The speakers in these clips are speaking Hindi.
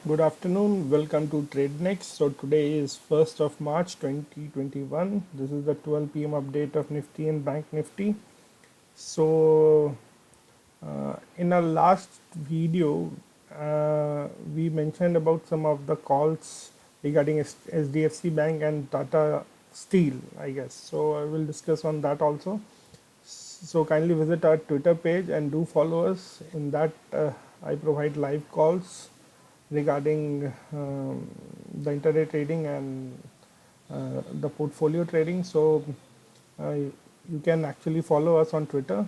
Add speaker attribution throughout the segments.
Speaker 1: Good afternoon. Welcome to TradeNext. So today is 1st of March 2021. This is the 12 p.m. update of Nifty and Bank Nifty. So in our last video, we mentioned about some of the calls regarding SDFC Bank and Tata Steel, I guess. So I will discuss on that also. So kindly visit our Twitter page and do follow us. In that, I provide live calls regarding the intraday trading and the portfolio trading. So you can actually follow us on Twitter.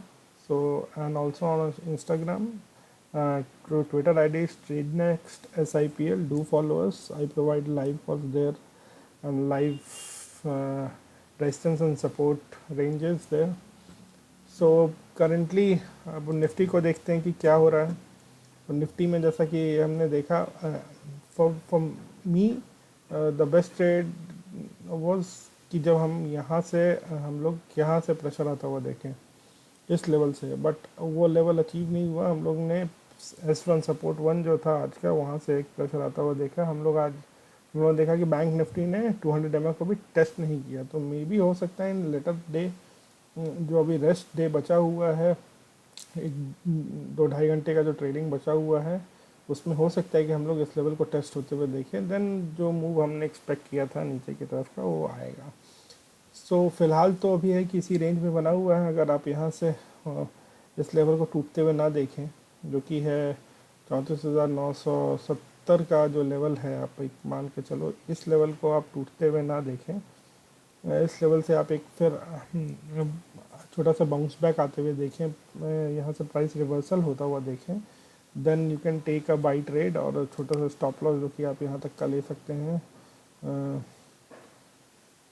Speaker 1: So and also on Instagram. Twitter ID is TradeNextSIPL. Do follow us. I provide live calls there and live resistance and support ranges there. So currently अब निफ्टी को देखते हैं कि क्या हो रहा है. तो निफ्टी में जैसा कि हमने देखा, for me the best trade was कि जब हम लोग यहाँ से प्रेशर आता हुआ देखें इस लेवल से, बट वो लेवल अचीव नहीं हुआ. हम लोग ने S1 सपोर्ट 1 जो था आज का, वहाँ से एक प्रेशर आता हुआ देखा. हम लोगों ने देखा कि बैंक निफ्टी ने 200 MA को भी टेस्ट नहीं किया. तो मे बी हो सकता है इन लेटर डे, जो अभी रेस्ट डे बचा हुआ है, एक 2-2.5 घंटे का जो ट्रेडिंग बचा हुआ है, उसमें हो सकता है कि हम लोग इस लेवल को टेस्ट होते हुए देखें. देन जो मूव हमने एक्सपेक्ट किया था नीचे की तरफ का, वो आएगा. सो फिलहाल तो अभी है कि इसी रेंज में बना हुआ है. अगर आप यहाँ से इस लेवल को टूटते हुए ना देखें, जो कि है 34,970 का जो लेवल है, आप एक मान के चलो इस लेवल को आप टूटते हुए ना देखें, इस लेवल से आप एक फिर छोटा सा बाउंस बैक आते हुए देखें, यहाँ से प्राइस रिवर्सल होता हुआ देखें, then you can take a buy trade और छोटा सा स्टॉप लॉस जो कि आप यहाँ तक का ले सकते हैं.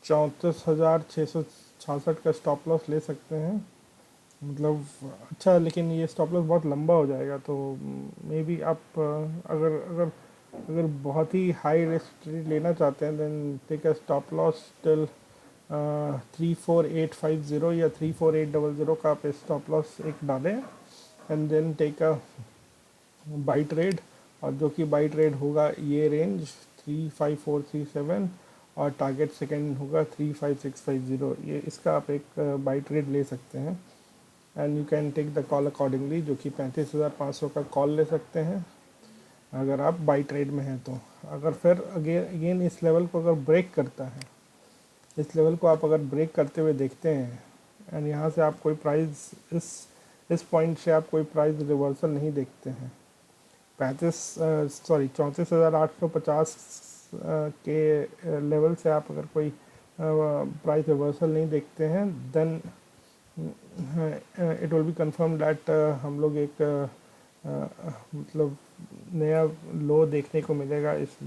Speaker 1: 34,666 का स्टॉप लॉस ले सकते हैं. मतलब अच्छा, लेकिन ये स्टॉप लॉस बहुत लंबा हो जाएगा. तो मे बी आप अगर अगर अगर बहुत ही हाई रिस्क लेना चाहते हैं, then take a stop loss till 34850 या 34800 का आप स्टॉप लॉस एक डालें, and then take a buy trade. और जो कि बाई ट्रेड होगा ये रेंज 35437 और टारगेट सेकेंड होगा 35650. ये इसका आप एक बाई ट्रेड ले सकते हैं. And you can take the call accordingly, जो कि 35,500 का कॉल ले सकते हैं अगर आप बाई ट्रेड में हैं. तो अगर फिर अगेन इस लेवल को अगर ब्रेक करता है, इस लेवल को आप अगर ब्रेक करते हुए देखते हैं, एंड यहाँ से आप कोई प्राइस इस पॉइंट से आप कोई प्राइस रिवर्सल नहीं देखते हैं, 34,850 के लेवल से आप अगर कोई प्राइस रिवर्सल नहीं देखते हैं, then it will be confirm that हम लोग एक मतलब नया लो देखने को मिलेगा इस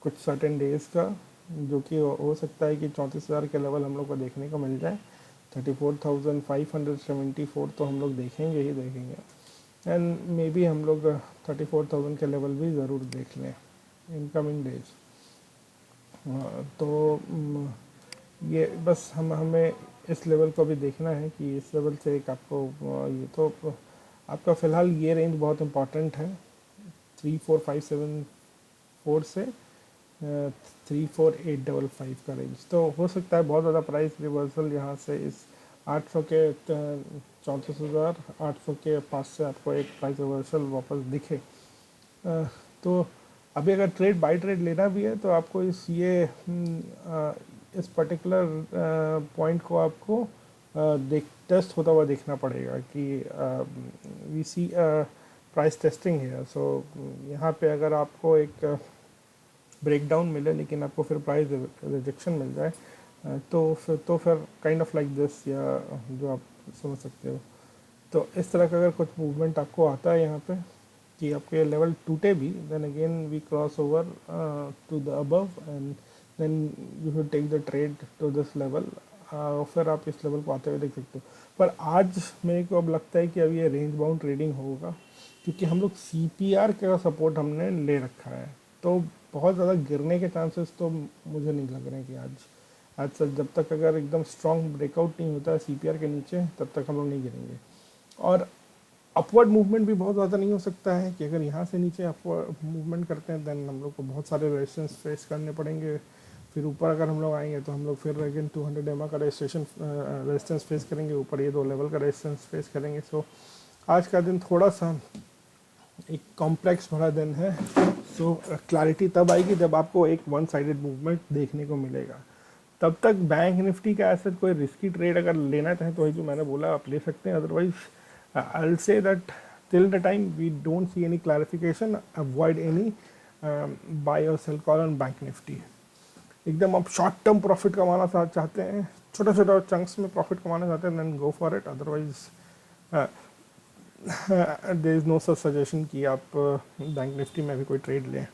Speaker 1: कुछ सर्टेन डेज़ का, जो कि हो सकता है कि 34,000 के लेवल हम लोग को देखने को मिल जाए. 34,574 तो हम लोग देखेंगे ही देखेंगे. एंड मे बी हम लोग 34,000 के लेवल भी ज़रूर देख लें इन कमिंग डेज. तो ये बस हमें इस लेवल को भी देखना है कि इस लेवल से एक आपको ये तो आपका फ़िलहाल ये रेंज बहुत इम्पॉर्टेंट है, 34,574 से 34,855 का रेंज. तो हो सकता है बहुत ज़्यादा प्राइस रिवर्सल यहाँ से इस 800 के 34,800 के पास से आपको एक प्राइस रिवर्सल वापस दिखे. तो अभी अगर बाई ट्रेड लेना भी है, तो आपको इस पर्टिकुलर पॉइंट को आपको टेस्ट होता हुआ देखना पड़ेगा कि वी सी प्राइस टेस्टिंग है. सो यहाँ पे अगर आपको एक ब्रेकडाउन मिले, लेकिन आपको फिर प्राइस रिजेक्शन मिल जाए, तो फिर काइंड ऑफ लाइक दिस, या जो आप समझ सकते हो. तो इस तरह का अगर कुछ मूवमेंट आपको आता है यहाँ पे कि आपके लेवल टूटे भी, then again we cross over to the above, and then you should take the trade to this level. फिर आप इस लेवल को आते हुए देख सकते हो. पर आज मेरे को अब लगता है कि अब ये रेंज बाउंड ट्रेडिंग होगा, क्योंकि हम लोग CPR का सपोर्ट हमने ले रखा है. तो बहुत ज़्यादा गिरने के चांसेस तो मुझे नहीं लग रहे हैं कि आज तक जब तक अगर एकदम स्ट्रॉन्ग ब्रेकआउट नहीं होता है CPR के नीचे, तब तक हम लोग नहीं गिरेंगे. और अपवर्ड मूवमेंट भी बहुत ज़्यादा नहीं हो सकता है कि अगर यहाँ से नीचे अपवर्ड मूवमेंट करते हैं देन हम लोग को बहुत सारे रेजिस्टेंस फेस करने पड़ेंगे। फिर ऊपर अगर हम लोग आएंगे तो हम लोग फिर अगेन 200 एमआ का रेजिस्टेंस फेस करेंगे, ऊपर ये 2 लेवल का रेजिस्टेंस फेस करेंगे। सो आज का दिन थोड़ा सा एक कॉम्प्लेक्स भरा दिन है। सो क्लैरिटी तब आएगी जब आपको एक वन साइडेड मूवमेंट देखने को मिलेगा। तब तक बैंक निफ्टी का एसेट कोई रिस्की ट्रेड अगर लेना चाहें तो वही जो मैंने बोला आप ले सकते हैं। Otherwise I will say that till the time we don't see any clarification, avoid any buy or sell call on bank nifty। एकदम आप शॉर्ट टर्म प्रॉफिट कमाना चाहते हैं, छोटा छोटा चंक्स में प्रॉफिट कमाना चाहते हैं, then go for it. Otherwise there is no such suggestion कि आप बैंक निफ्टी में भी कोई ट्रेड लें।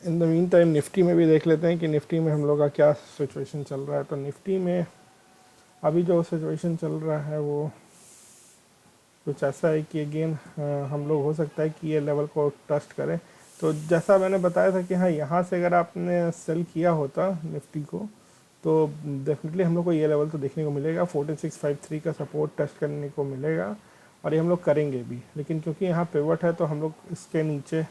Speaker 1: In the mean time Nifty में भी देख लेते हैं कि निफ्टी में हम लोग का क्या सिचुएशन चल रहा है। तो निफ्टी में अभी जो सिचुएशन चल रहा है वो कुछ ऐसा है कि अगेन हम लोग हो सकता है कि ये लेवल को ट्रस्ट करें। तो जैसा मैंने बताया था कि हाँ, यहाँ से अगर आपने सेल किया होता निफ्टी को तो डेफिनेटली हम लोग को ये लेवल तो देखने को मिलेगा, 14653 का सपोर्ट टेस्ट करने को मिलेगा और ये हम लोग करेंगे भी। लेकिन क्योंकि यहाँ पिवट है तो हम लोग इसके नीचे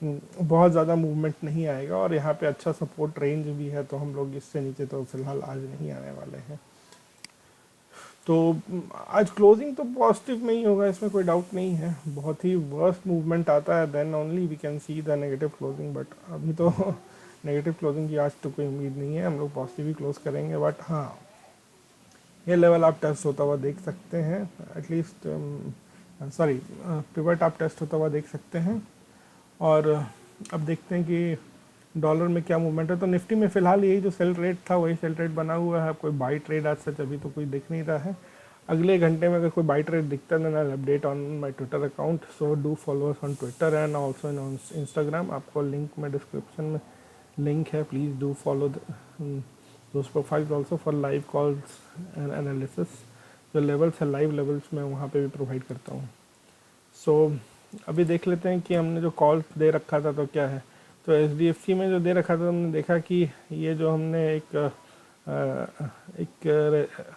Speaker 1: बहुत ज़्यादा मूवमेंट नहीं आएगा और यहाँ पे अच्छा सपोर्ट रेंज भी है, तो हम लोग इससे नीचे तो फिलहाल आज नहीं आने वाले हैं। तो आज क्लोजिंग तो पॉजिटिव में ही होगा, इसमें कोई डाउट नहीं है। बहुत ही वर्स्ट मूवमेंट आता है then only we can see the negative closing, but अभी तो नेगेटिव क्लोजिंग की आज तो कोई उम्मीद नहीं है, हम लोग पॉजिटिव ही क्लोज करेंगे। बट हाँ, ये लेवल आप टेस्ट होता हुआ देख सकते हैं, एटलीस्ट सॉरी पिवट आप टेस्ट होता हुआ देख सकते हैं। और अब देखते हैं कि डॉलर में क्या मूवमेंट है। तो निफ्टी में फ़िलहाल यही जो सेल रेट था वही सेल रेट बना हुआ है, कोई बाई ट्रेड आज सच अभी तो कोई दिख नहीं रहा है। अगले घंटे में अगर कोई बाई ट्रेड दिखता है then update on my Twitter account. So do follow us on Twitter and also in Instagram. आपको लिंक में डिस्क्रिप्शन में लिंक है, please do follow those profiles also for live calls and analysis. जो लेवल्स है लाइव लेवल्स मैं वहाँ पे भी प्रोवाइड करता हूँ। सो अभी देख लेते हैं कि हमने जो कॉल दे रखा था तो क्या है। तो HDFC में जो दे रखा था हमने देखा कि ये जो हमने एक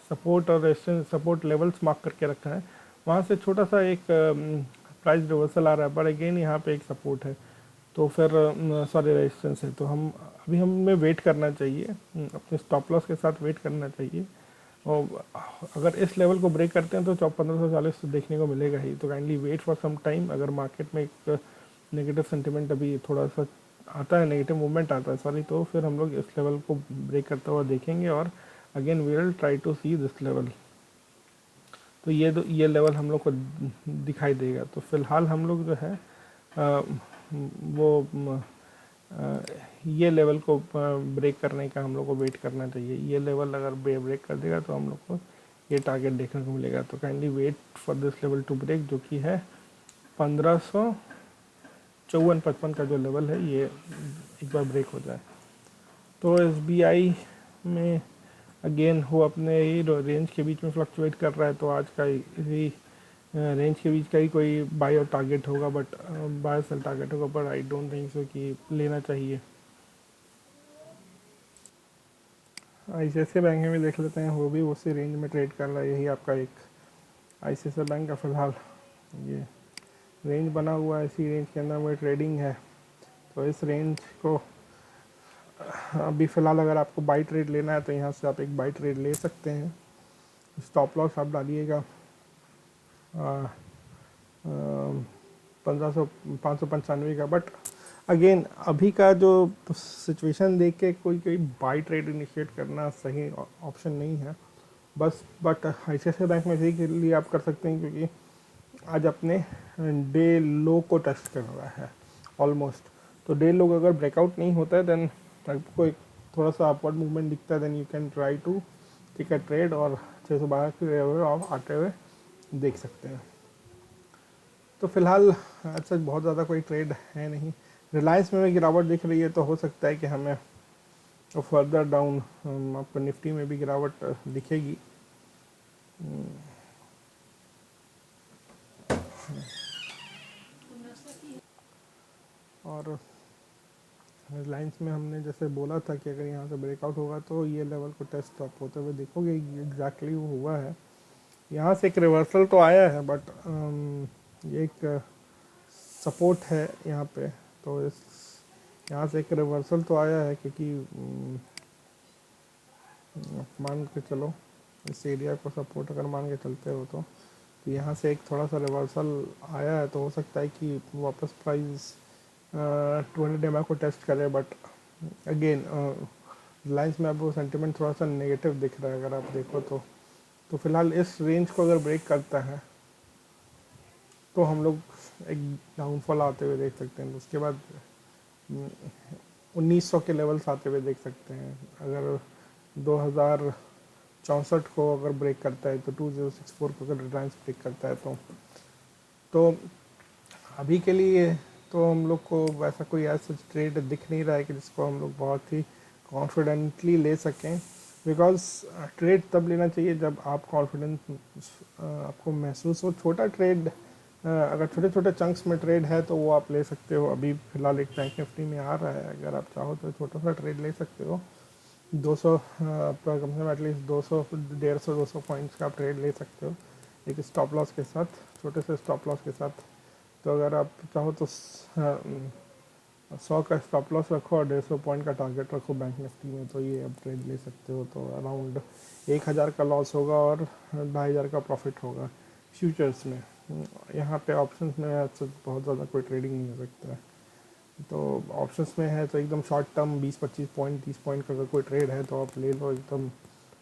Speaker 1: सपोर्ट और रेजिस्टेंस सपोर्ट लेवल्स मार्क करके रखा है, वहाँ से छोटा सा एक प्राइस रिवर्सल आ रहा है, पर अगेन यहाँ पे एक सपोर्ट है तो फिर सॉरी रेजिस्टेंस है। तो हम अभी हमें वेट करना चाहिए, अपने स्टॉप लॉस के साथ वेट करना चाहिए। और अगर इस लेवल को ब्रेक करते हैं तो 1540 तो देखने को मिलेगा ही। तो kindly wait for some time. अगर मार्केट में एक नेगेटिव सेंटिमेंट अभी थोड़ा सा आता है, नेगेटिव मूवमेंट आता है सॉरी, तो फिर हम लोग इस लेवल को ब्रेक करता हुआ देखेंगे और again we will try to see this level. तो ये लेवल हम लोग को दिखाई देगा। तो फिलहाल हम लोग जो है वो ये लेवल को ब्रेक करने का हम लोग को वेट करना चाहिए। ये लेवल अगर ब्रेक कर देगा तो हम लोग को ये टारगेट देखने को मिलेगा। तो kindly wait for this level to break, जो कि है 1554-55 का जो लेवल है, ये एक बार ब्रेक हो जाए। तो SBI में अगेन वो अपने ही रेंज के बीच में फ्लक्चुएट कर रहा है, तो आज का इसी रेंज के बीच का ही कोई बाय और टारगेट होगा, बट बाय सेल टारगेट होगा, but I don't think so कि लेना चाहिए। ICICI बैंक में भी देख लेते हैं, वो भी उसी रेंज में ट्रेड कर रहा है। यही आपका एक ICICI बैंक का फ़िलहाल ये रेंज बना हुआ है, इसी रेंज के अंदर में ट्रेडिंग है। तो इस रेंज को अभी फ़िलहाल अगर आपको बाई ट्रेड लेना है तो यहाँ से आप एक बाई ट्रेड ले सकते हैं। स्टॉप लॉस आप डालिएगा 595 का। बट अगेन अभी का जो सिचुएशन देख के कोई बाई ट्रेड इनिशिएट करना सही ऑप्शन नहीं है। बट ICICI बैंक में इसी के लिए आप कर सकते हैं क्योंकि आज अपने डे लो को टेस्ट कर रहा है ऑलमोस्ट। तो डे लो अगर ब्रेकआउट नहीं होता है देन आपको एक थोड़ा सा अपवर्ड मूवमेंट दिखता है, then you can try to take a trade और 612 के लेवल आप आते हुए देख सकते हैं। तो फिलहाल अच्छा बहुत ज़्यादा कोई ट्रेड है नहीं। रिलायंस में भी गिरावट दिख रही है, तो हो सकता है कि हमें फर्दर डाउन आपको निफ्टी में भी गिरावट दिखेगी। और रिलायंस में हमने जैसे बोला था कि अगर यहाँ से ब्रेकआउट होगा तो ये लेवल को टेस्ट आप होते हुए देखोगे, एग्जैक्टली वो हुआ है। यहाँ से एक रिवर्सल तो आया है, बट ये एक सपोर्ट है यहाँ पे। तो इस यहाँ से एक रिवर्सल तो आया है, क्योंकि मान के चलो इस एरिया को सपोर्ट अगर मान के चलते हो तो यहाँ से एक थोड़ा सा रिवर्सल आया है, तो हो सकता है कि वापस प्राइस 200 EMA को टेस्ट करे। बट अगेन रिलायंस में आपको सेंटिमेंट थोड़ा सा नेगेटिव दिख रहा है अगर आप देखो तो फिलहाल इस रेंज को अगर ब्रेक करता है तो हम लोग एक डाउनफॉल आते हुए देख सकते हैं। उसके बाद 1900 के लेवल्स आते हुए देख सकते हैं। अगर 2064 को अगर ब्रेक करता है तो 2064 को अगर रिलायंस ब्रेक करता है तो अभी के लिए तो हम लोग को वैसा कोई ऐसा ट्रेड दिख नहीं रहा है कि जिसको हम लोग बहुत ही कॉन्फिडेंटली ले सकें। बिकॉज ट्रेड तब लेना चाहिए जब आप कॉन्फिडेंस आपको महसूस हो। छोटा ट्रेड अगर छोटे छोटे चंक्स में ट्रेड है तो वो आप ले सकते हो। अभी फ़िलहाल एक बैंक निफ्टी में आ रहा है, अगर आप चाहो तो छोटा सा ट्रेड ले सकते हो। 200 आपका कम से कम एटलीस्ट 200 150 200 पॉइंट्स का आप ट्रेड ले सकते हो एक स्टॉप लॉस के साथ, छोटे से स्टॉप लॉस के साथ। तो अगर आप चाहो तो 100 का स्टॉप लॉस रखो और 150 पॉइंट का टारगेट रखो बैंक निफ्टी में, तो ये आप ट्रेड ले सकते हो। तो अराउंड 1000 का लॉस होगा और 2500 का प्रॉफिट होगा फ्यूचर्स में। यहाँ पे ऑप्शंस में ऐसा बहुत ज़्यादा कोई ट्रेडिंग नहीं हो सकता है। तो ऑप्शंस में है तो एकदम शॉर्ट टर्म 20-25 पॉइंट 30 पॉइंट का अगर कोई ट्रेड है तो आप ले लो एकदम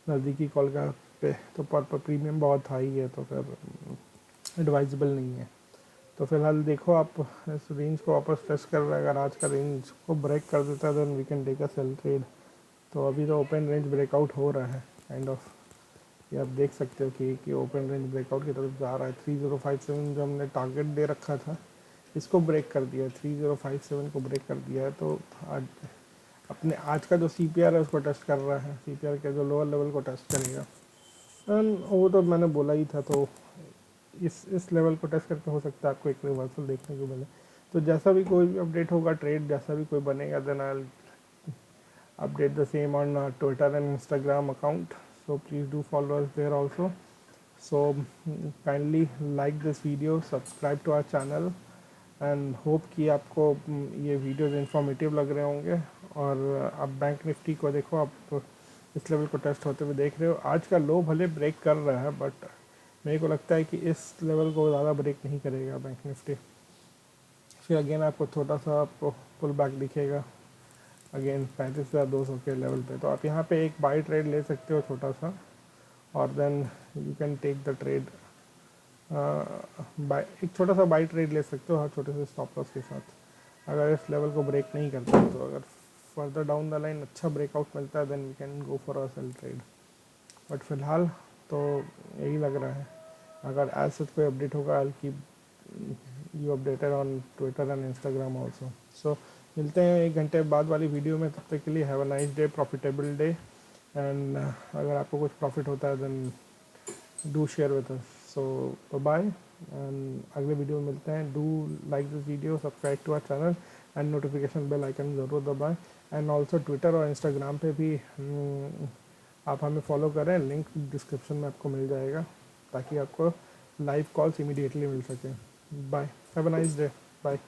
Speaker 1: नज़दीकी कॉल का पे। तो पर प्रीमियम बहुत हाई है, तो फिर एडवाइजेबल नहीं है। तो फिलहाल देखो आप इस रेंज को वापस टेस्ट कर रहा है। अगर आज का रेंज को ब्रेक कर देता है then we can take a sell trade. तो अभी तो ओपन रेंज ब्रेकआउट हो रहा है काइंड ऑफ। ये आप देख सकते हो कि ओपन रेंज ब्रेकआउट की तरफ जा रहा है। 3057 जो हमने टारगेट दे रखा था इसको ब्रेक कर दिया है, 3057 को ब्रेक कर दिया है। तो आज अपने आज का जो CPR है उसको टेस्ट कर रहा है, CPR के जो लोअर लेवल को टेस्ट करेगा। वो तो मैंने बोला ही था। तो इस लेवल को टेस्ट करके हो सकता है आपको एक रिवर्सल देखने को मिले। तो जैसा भी कोई भी अपडेट होगा, ट्रेड जैसा भी कोई बनेगा, then I update the same on Twitter and Instagram account. So please do follow us there also. So kindly like this video, subscribe to our channel and hope कि आपको ये वीडियोस इन्फॉर्मेटिव लग रहे होंगे। और आप बैंक निफ्टी को देखो, आप इस लेवल को टेस्ट होते हुए देख रहे हो। आज का लो भले ब्रेक कर रहा है, बट मेरे को लगता है कि इस लेवल को ज़्यादा ब्रेक नहीं करेगा बैंक निफ्टी। फिर अगेन आपको छोटा सा आपको पुल बैक दिखेगा अगेन 35,200 के लेवल पे। तो आप यहाँ पे एक बाई ट्रेड ले सकते हो छोटा सा, और then you can take the trade. एक छोटा सा बाई ट्रेड ले सकते हो हर छोटे से स्टॉप लॉस के साथ। अगर इस लेवल को ब्रेक नहीं करता तो अगर फर्दर डाउन द लाइन अच्छा ब्रेकआउट मिलता है then we can go for a sell trade. But फिलहाल तो यही लग रहा है। अगर एज सच कोई अपडेट होगा I will keep you updated on Twitter and Instagram also. So मिलते हैं 1 घंटे बाद वाली वीडियो में। तब तक के लिए have a nice day, profitable day. And अगर आपको कुछ प्रॉफिट होता है then do share with us. So bye and अगले वीडियो में मिलते हैं। Do like this video, subscribe to our channel and notification bell icon ज़रूर दबाएं। एंड ऑल्सो ट्विटर और इंस्टाग्राम पे भी आप हमें फॉलो करें, लिंक डिस्क्रिप्शन में आपको मिल जाएगा, ताकि आपको लाइव कॉल्स इमीडिएटली मिल सकें। Bye, have a nice day, bye.